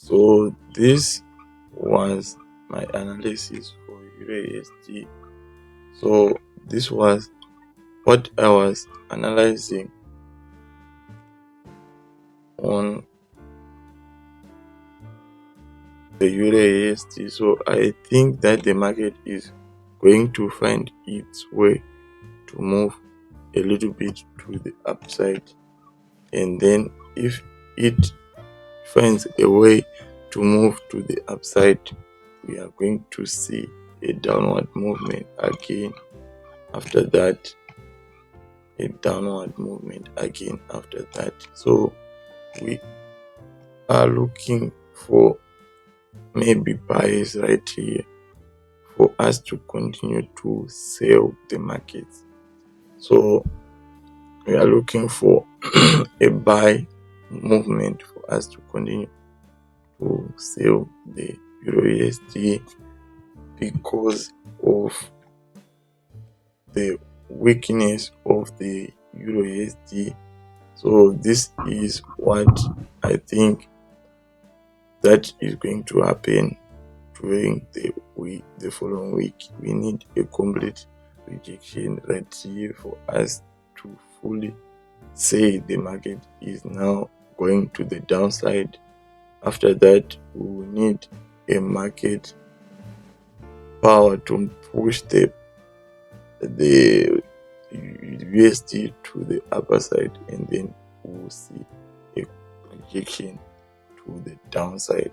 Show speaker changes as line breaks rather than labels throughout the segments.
So this was my analysis for EURUSD. So this was what I was analyzing on the EURUSD. So I think that the market is going to find its way to move a little bit to the upside, and then if it finds a way to move to the upside, we are going to see a downward movement again after that, so we are looking for maybe buys right here for us to continue to sell the markets. So we are looking for a buy movement for us to continue to sell the EURUSD because of the weakness of the EURUSD. So this is what I think that is going to happen during the following week. We need a complete rejection right here for us to fully say the market is now going to the downside. After that, we will need a market power to push the USD to the upper side, and then we will see a rejection to the downside.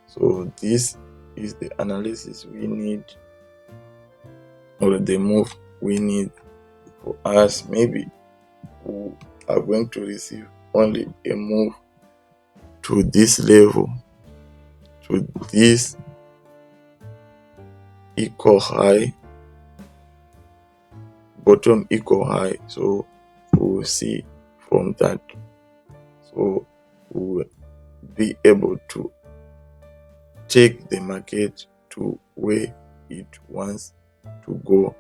So this is the analysis we need, or the move we need for us. Maybe we are going to receive only a move to this level, to this equal high, bottom equal high. So we will see from that. So we will be able to take the market to where it wants to go.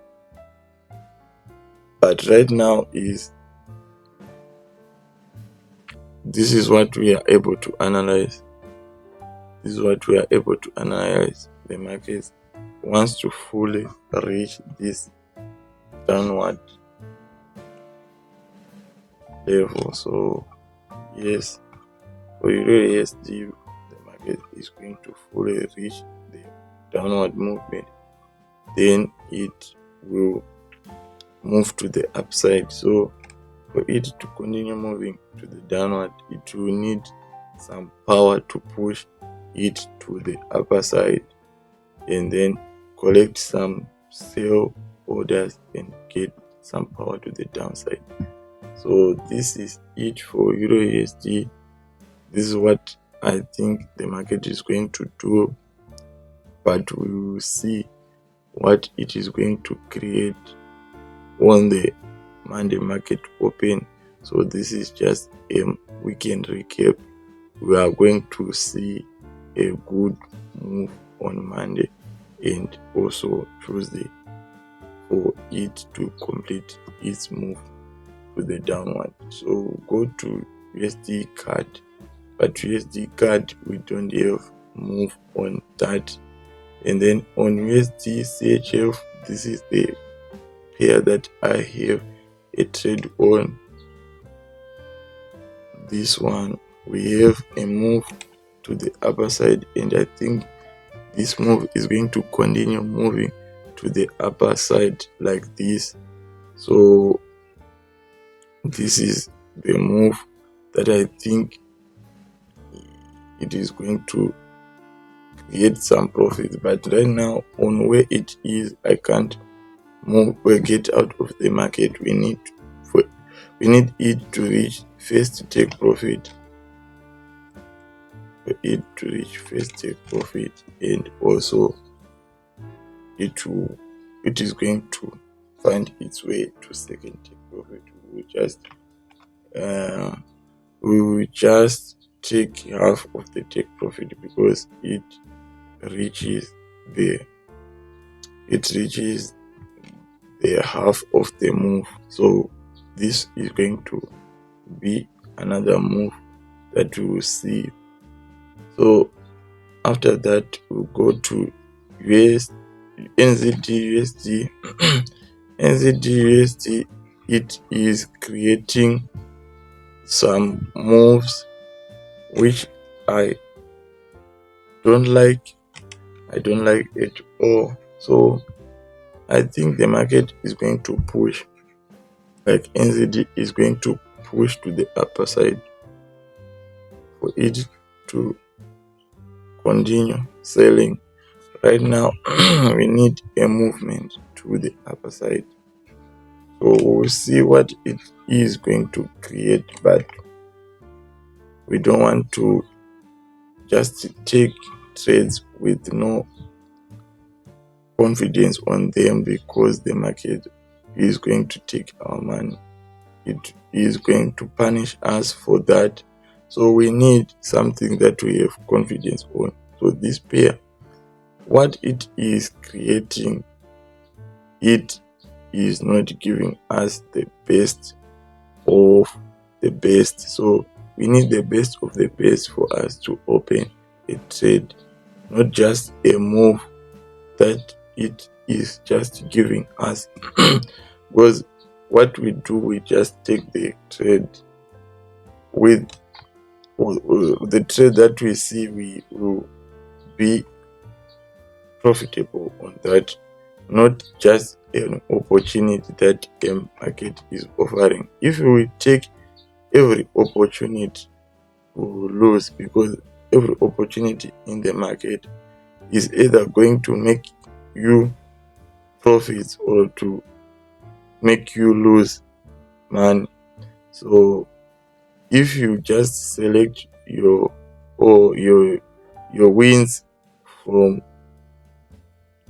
But right now this is what we are able to analyze. The market wants to fully reach this downward level. So yes, for EURUSD, the market is going to fully reach the downward movement, then it will move to the upside. So for it to continue moving to the downward, it will need some power to push it to the upper side, and then collect some sell orders and get some power to the downside. So this is it for EURUSD. This is what I think the market is going to do, but we will see what it is going to create on the Monday market open. So this is just a weekend recap. We are going to see a good move on Monday and also Tuesday for it to complete its move to the downward. So go to USD card, but USD card we don't have move on that. And then on USD CHF, this is the pair that I have a trade on. This one we have a move to the upper side, and I think this move is going to continue moving to the upper side like this. So this is the move that I think it is going to get some profit, but right now on where it is, I can't move or get out of the market. We need it to reach first to take profit. For it to reach first take profit, and also it is going to find its way to second take profit. We will just take half of the take profit because it reaches the half of the move. So this is going to be another move that we will see So after that, we'll go to NZDUSD. NZDUSD, it is creating some moves which I don't like. I don't like it all. So I think the market is going to push, like NZD is going to push to the upper side for it to continue selling. Right now, we need a movement to the upper side. So we'll see what it is going to create, but we don't want to just take trades with no confidence on them, because the market is going to take our money. It is going to punish us for that. So we need something that we have confidence on. So this pair, what it is creating, it is not giving us the best of the best. So we need the best of the best for us to open a trade, not just a move that it is just giving us. Because what we do, we just take the trade with the trade that we see, we will be profitable on that, not just an opportunity that the market is offering. If we take every opportunity, we will lose, because every opportunity in the market is either going to make you profits or to make you lose money. So if you just select your wins from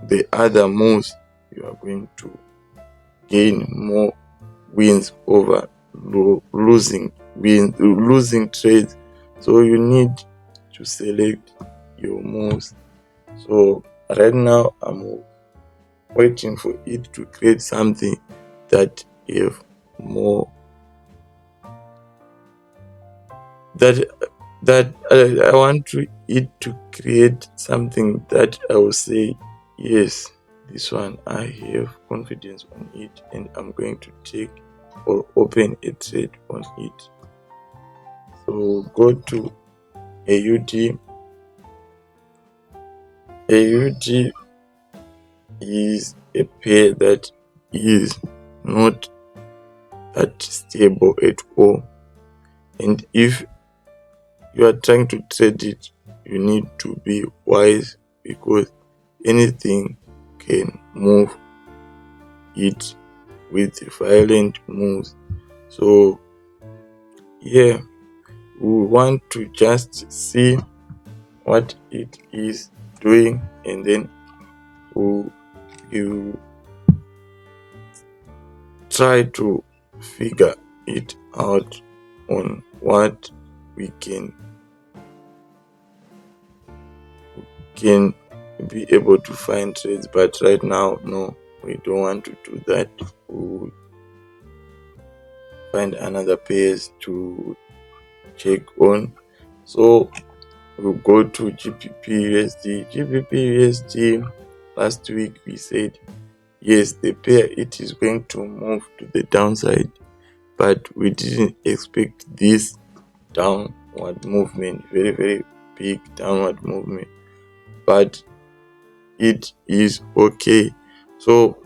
the other moves, you are going to gain more wins over losing trades. So you need to select your moves. So right now I'm waiting for it to create something that have more that I want it to create something that I will say, yes, this one I have confidence on it, and I'm going to take or open a trade on it. So go to AUD. AUD is a pair that is not that stable at all, and if you are trying to trade it, you need to be wise, because anything can move it with violent moves. So yeah, we want to just see what it is doing, and then you try to figure it out on what we can be able to find trades. But right now, no, we don't want to do that. We'll find another pairs to check on. So we'll go to GBPUSD. GBPUSD, last week we said, yes, the pair, it is going to move to the downside, but we didn't expect this downward movement, very, very big downward movement, but it is okay. So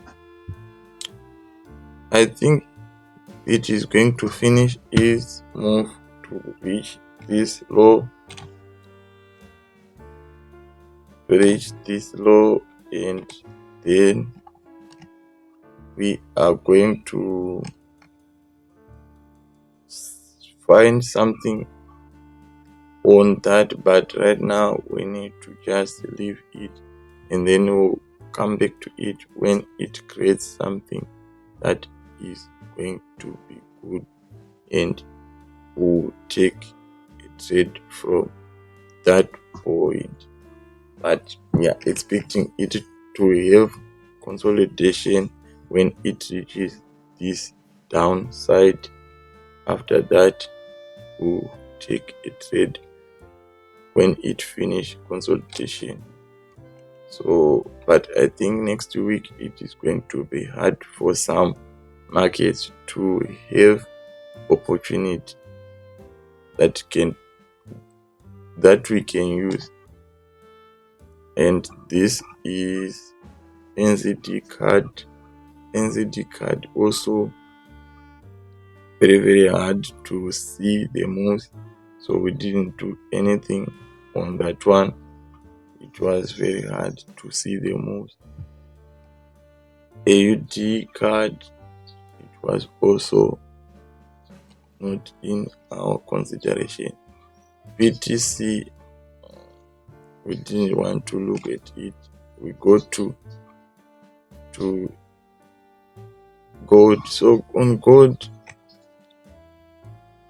I think it is going to finish its move to reach this low, and then we are going to find something on that. But right now we need to just leave it, and then we'll come back to it when it creates something that is going to be good, and we'll take a trade from that point. But we are expecting it to have consolidation when it reaches this downside. After that, we'll take a trade when it finish consolidation. So, but I think next week it is going to be hard for some markets to have opportunity that we can use, and this is NZD card also very hard to see the moves, so we didn't do anything on that one. It was very hard to see the moves. AUD card, it was also not in our consideration. BTC, we didn't want to look at it. We go to gold. So on gold,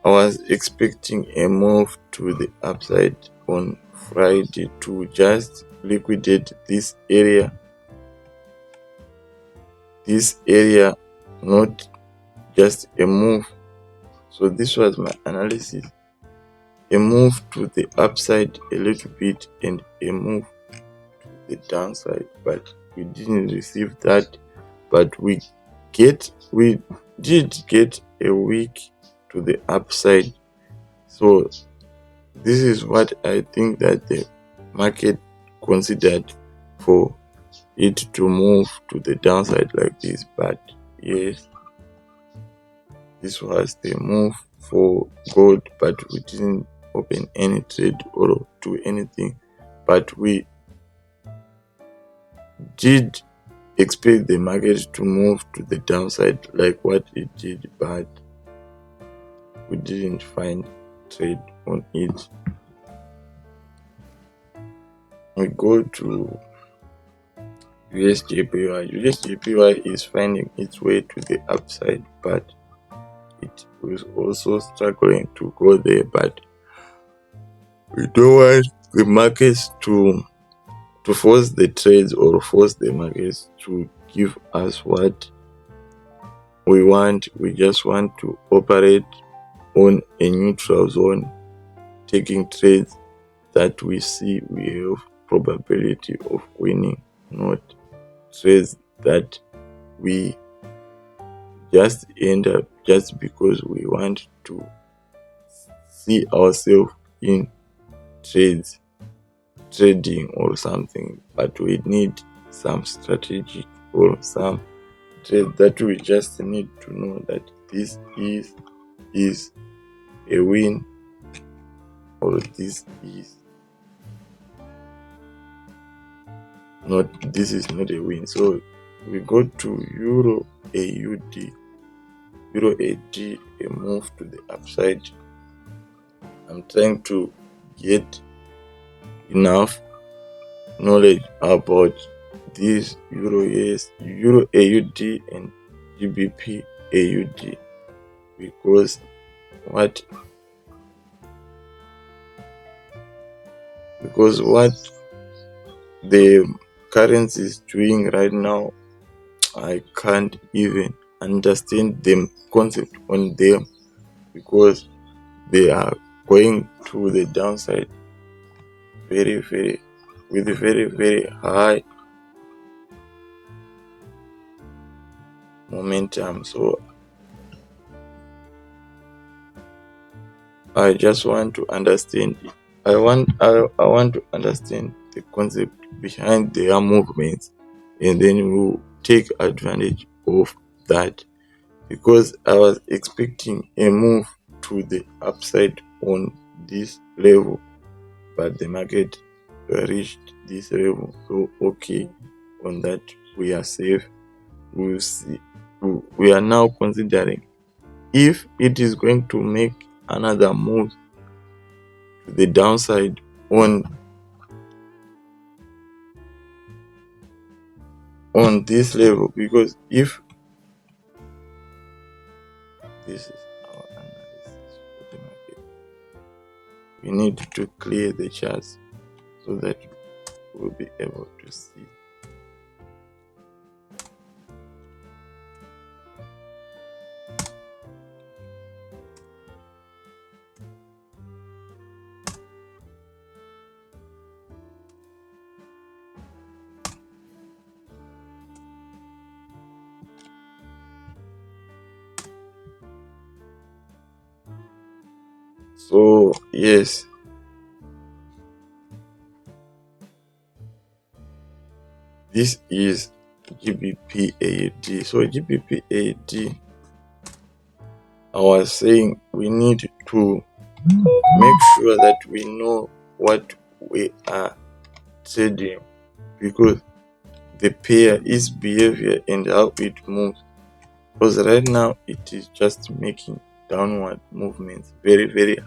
I was expecting a move to the upside on Friday to just liquidate this area, not just a move. So this was my analysis: a move to the upside a little bit and a move to the downside, but we didn't receive that. But we did get a week to the upside. So this is what I think that the market considered for it to move to the downside like this. But yes, this was the move for gold, but we didn't open any trade or do anything. But we did expect the market to move to the downside like what it did, but we didn't find trade on it. We go to USJPY. USJPY is finding its way to the upside, but it was also struggling to go there. But we don't want the markets to force the trades or force the markets to give us what we want. We just want to operate on a neutral zone, taking trades that we see we have probability of winning, not trades that we just end up just because we want to see ourselves in trading or something, but we need some strategy or some trade that we just need to know that this is a win or this is not a win. So we go to Euro AUD, a move to the upside. I'm trying to get enough knowledge about this Euro AUD and GBPUSD, because what the currency is doing right now, I can't even understand the concept on them, because they are going to the downside with very high momentum. So I just want to understand it. I want to understand the concept behind their movements, and then we'll take advantage of that, because I was expecting a move to the upside on this level, but the market reached this level. So okay, on that we are safe. We'll see. We are now considering if it is going to make another move to the downside on this level, because if this is our analysis for the market, we need to clear the charts so that we'll be able to see. So yes, this is GBPAUD. So GBPAUD, I was saying we need to make sure that we know what we are trading, because the pair, its behavior and how it moves. Because right now it is just making downward movements, very, very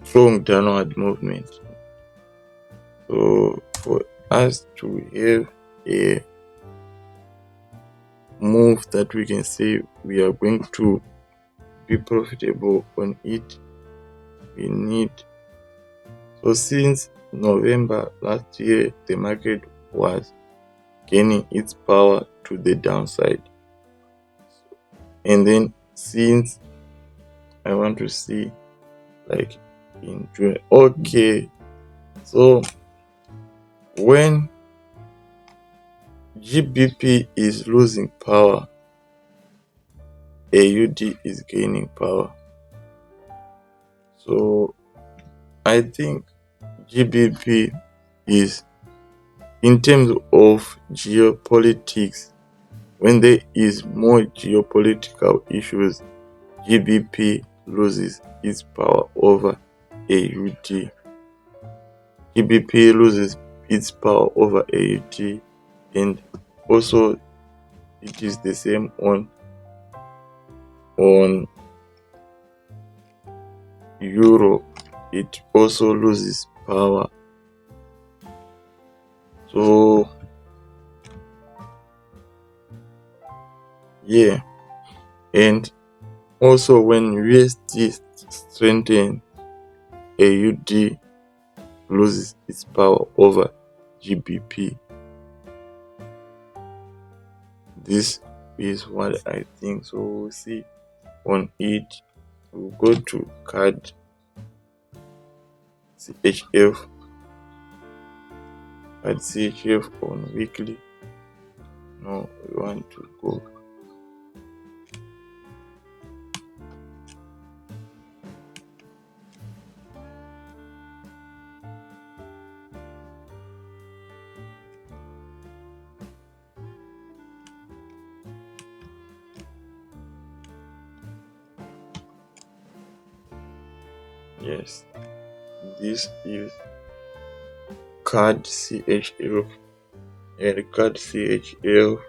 strong downward movement. So for us to have a move that we can say we are going to be profitable on it, we need. So since November last year, the market was gaining its power to the downside. And then since I want to see like in June, okay, so when GBP is losing power, AUD is gaining power. So I think GBP is, in terms of geopolitics, when there is more geopolitical issues, GBP loses its power over AUD. GBP loses its power over AUD, and also it is the same on Euro. It also loses power. So yeah, and also when USD strengthens, AUD loses its power over GBP. This is what I think. So we'll see on it. We'll go to card CHF. Card CHF on weekly. No, we want to go. Yes, this is card CHF, and card CHF,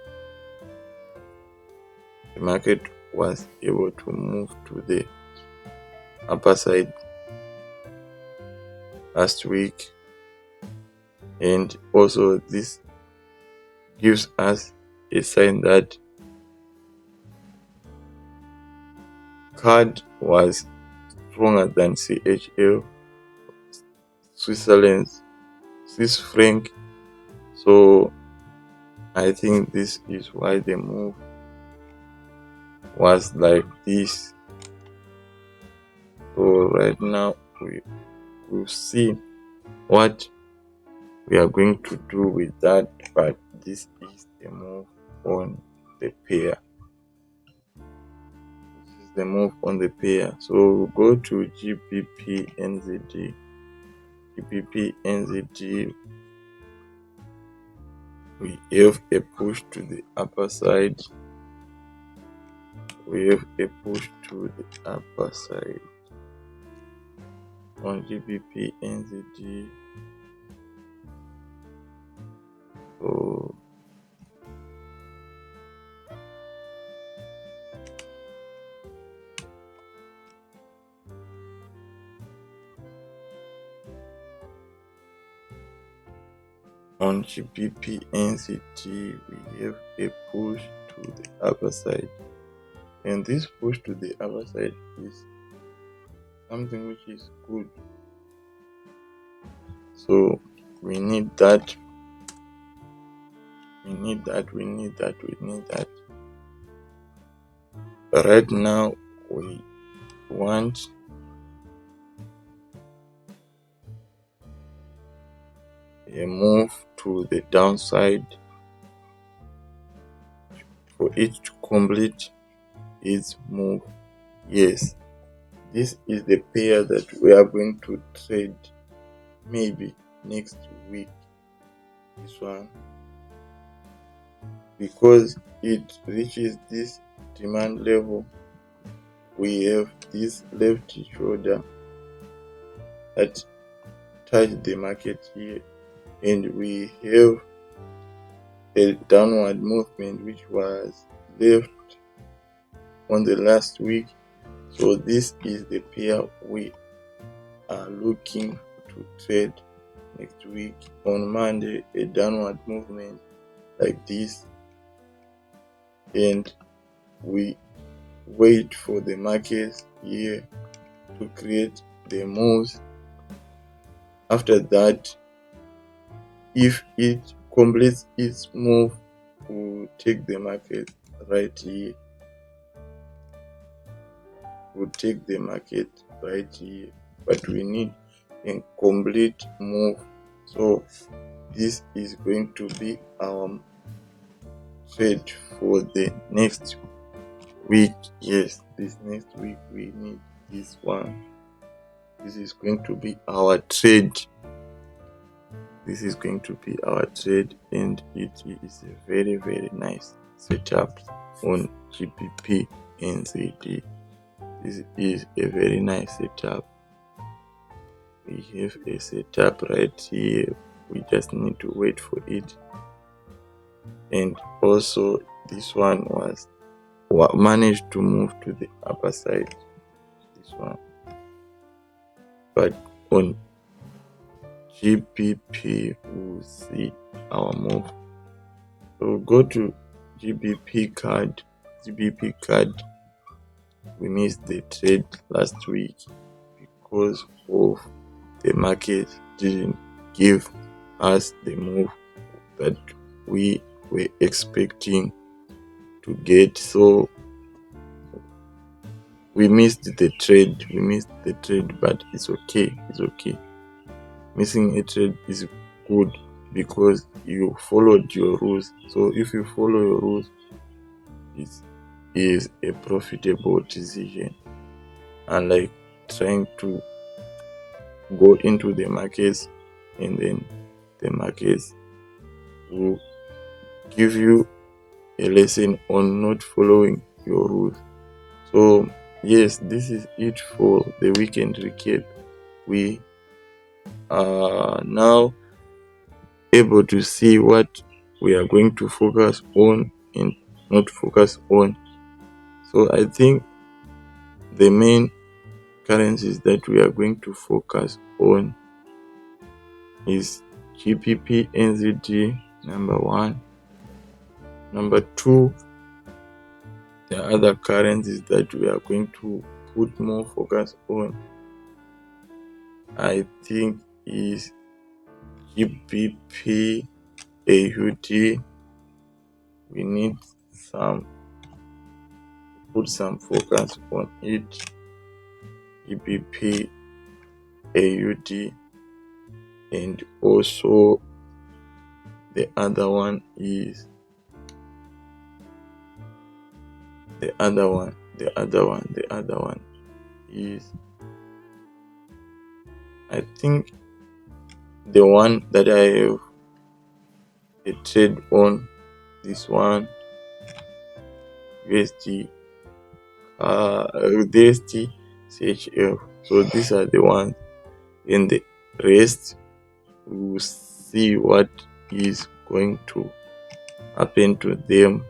the market was able to move to the upper side last week, and also this gives us a sign that card was stronger than CHF, Switzerland's Swiss franc. So I think this is why the move was like this. So right now we will see what we are going to do with that, but this is the move on the pair. This is the move on the pair. So we'll go to GBP NZD. GBP NZD, we have a push to the upper side. We have a push to the upper side on GBP NZD. So on GBP NZD, we have a push to the upper side, and this push to the upper side is something which is good. So we need that. We need that. Right now, we want a move to the downside for it to complete its move. Yes, this is the pair that we are going to trade maybe next week. This one, because it reaches this demand level, we have this left shoulder that touched the market here, and we have a downward movement which was left on the last week. So this is the pair we are looking to trade next week. On Monday, a downward movement like this, and we wait for the market here to create the moves. After that, if it completes its move, we'll take the market right here. We'll take the market right here, but we need a complete move. So this is going to be our trade for the next week. Yes, this next week we need this one. This is going to be our trade. This is going to be our trade, and it is a very, very nice setup on GBPUSD. This is a very nice setup. We have a setup right here. We just need to wait for it. And also this one was managed to move to the upper side. This one, but on GBP we'll see our move. So go to GBP card. We missed the trade last week because of the market didn't give us the move that we were expecting to get. So we missed the trade. But it's okay. Missing a trade is good because you followed your rules. So if you follow your rules, it is a profitable decision. Unlike trying to go into the markets and then the markets will give you a lesson on not following your rules. So yes, this is it for the weekend recap. We are now able to see what we are going to focus on and not focus on. So I think the main currencies that we are going to focus on is GBPUSD, number one. Number two, the other currencies that we are going to put more focus on, I think, is GBPUSD. We need put some focus on it. GBPUSD, and also the other one is I think the one that I have a trade on, this one, USD CHF. So these are the ones, and the rest we will see what is going to happen to them,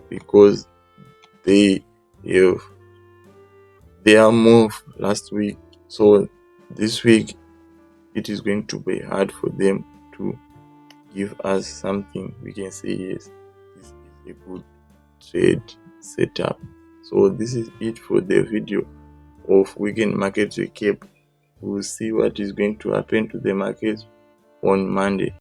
because they have their move last week. So this week it is going to be hard for them to give us something we can say yes, this is a good trade setup. So this is it for the video of weekend market recap. We'll see what is going to happen to the markets on Monday.